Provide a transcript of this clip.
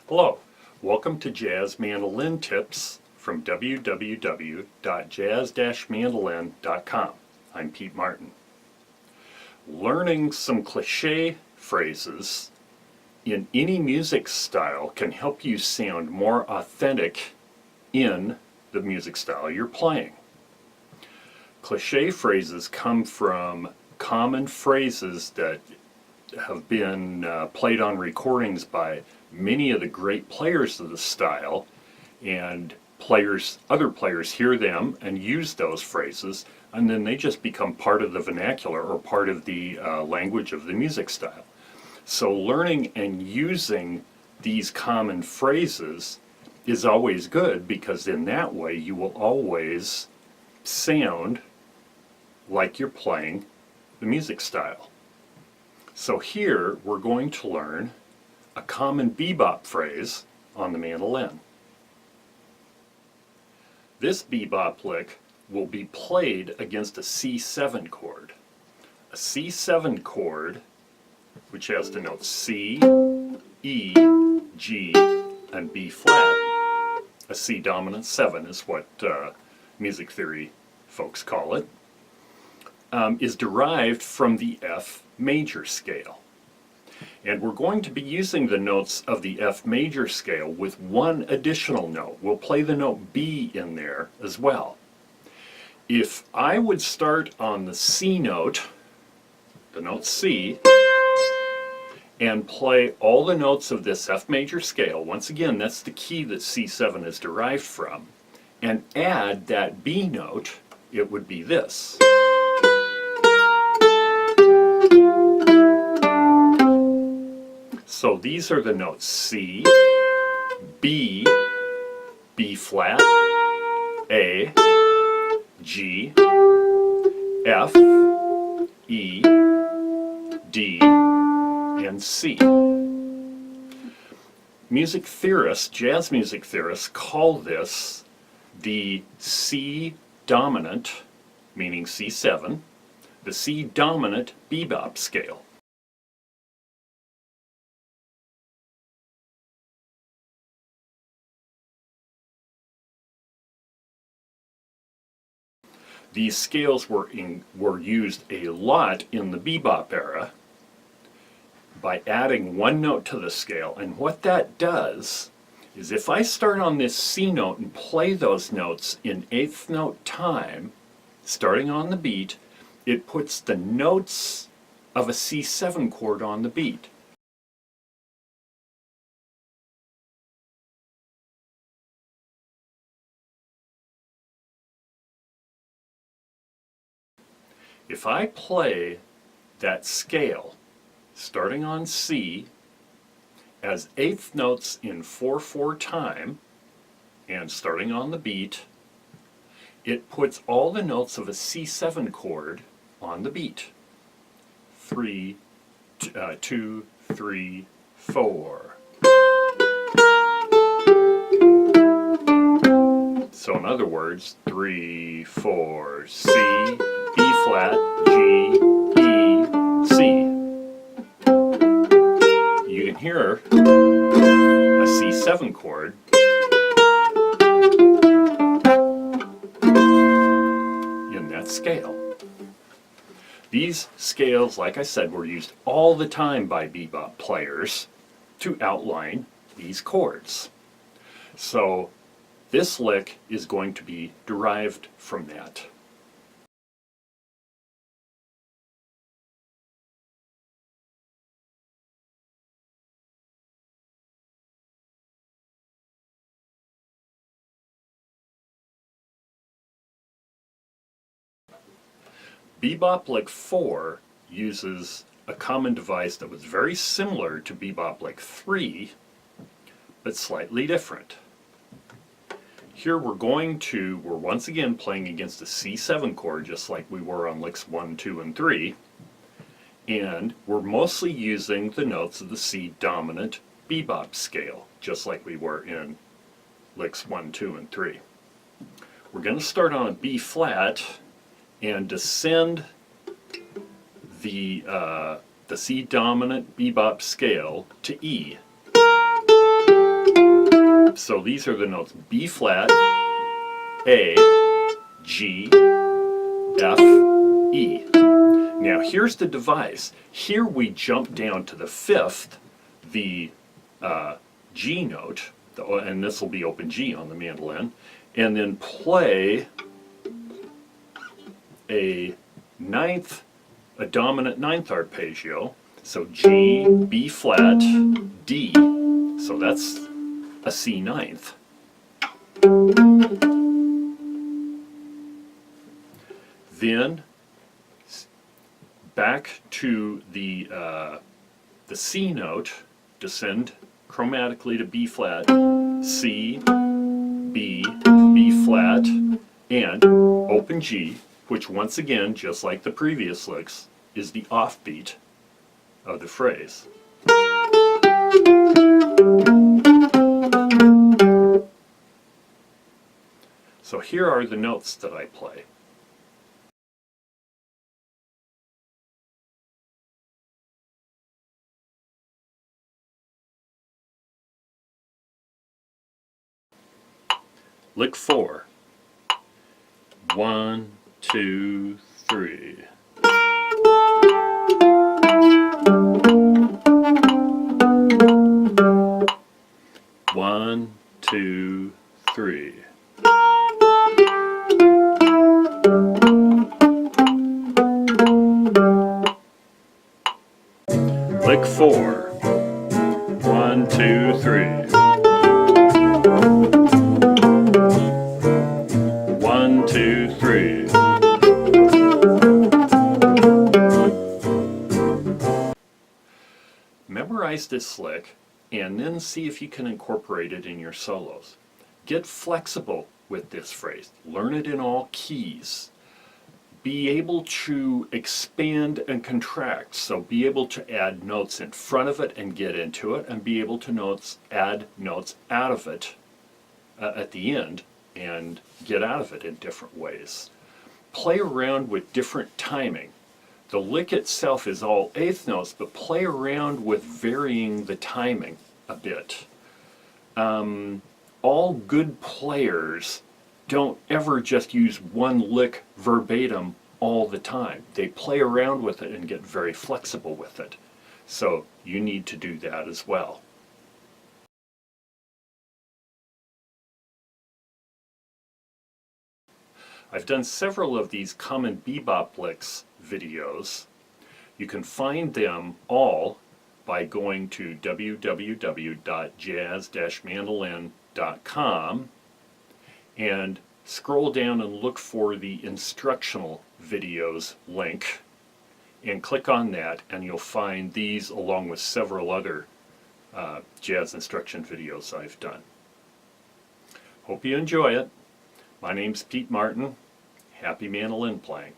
Hello, welcome to Jazz Mandolin Tips from www.jazz-mandolin.com. I'm Pete Martin. Learning some cliche phrases in any music style can help you sound more authentic in the music style you're playing. Cliche phrases come from common phrases that have been played on recordings by many of the great players of the style, and other players hear them and use those phrases, and then they just become part of the vernacular or part of the language of the music style. So learning and using these common phrases is always good, because in that way you will always sound like you're playing the music style. So here we're going to learn a common bebop phrase on the mandolin. This bebop lick will be played against a C7 chord. A C7 chord, which has the notes C, E, G, and B flat. A C dominant 7 is what music theory folks call it, is derived from the F major scale. And we're going to be using the notes of the F major scale with one additional note. We'll play the note B in there as well. If I would start on the C note, the note C, and play all the notes of this F major scale, once again that's the key that C7 is derived from, and add that B note, it would be this. So these are the notes C, B, B flat, A, G, F, E, D, and C. Music theorists, jazz music theorists, call this the C dominant, meaning C7, the C dominant bebop scale. These scales were used a lot in the bebop era by adding one note to the scale. And what that does is, if I start on this C note and play those notes in eighth note time, starting on the beat, it puts the notes of a C7 chord on the beat. If I play that scale starting on C as eighth notes in 4/4 time and starting on the beat, it puts all the notes of a C7 chord on the beat. 3, 2, 3, 4. So in other words, 3, 4, C, B flat, G, E, C. You can hear a C7 chord in that scale. These scales, like I said, were used all the time by bebop players to outline these chords. So this lick is going to be derived from that. Bebop Lick 4 uses a common device that was very similar to Bebop Lick 3, but slightly different. Here we're once again playing against a C7 chord, just like we were on licks 1, 2, and 3, and we're mostly using the notes of the C dominant bebop scale, just like we were in licks 1, 2, and 3. We're going to start on a B flat and descend the C dominant bebop scale to E. So these are the notes: B flat, A, G, F, E. Now here's the device. Here we jump down to the fifth, the G note, and this will be open G on the mandolin, and then play a dominant ninth arpeggio. So G, B flat, D. So that's a C ninth. Then back to the C note, descend chromatically to B flat, C, B, B flat, and open G, which once again, just like the previous licks, is the offbeat of the phrase. So here are the notes that I play. Lick 4. 1, 2, 3. One, two, three. Lick 4. 1, 2, 3. 1, 2, 3. Memorize this lick and then see if you can incorporate it in your solos. Get flexible with this phrase. Learn it in all keys. Be able to expand and contract. So be able to add notes in front of it and get into it, and be able to add notes out of it at the end and get out of it in different ways. Play around with different timing. The lick itself is all eighth notes, but play around with varying the timing a bit. All good players don't ever just use one lick verbatim all the time. They play around with it and get very flexible with it. So you need to do that as well. I've done several of these common bebop licks videos. You can find them all by going to www.jazz-mandolin.com and scroll down and look for the instructional videos link and click on that, and you'll find these along with several other jazz instruction videos I've done. Hope you enjoy it. My name's Pete Martin. Happy mandolin playing.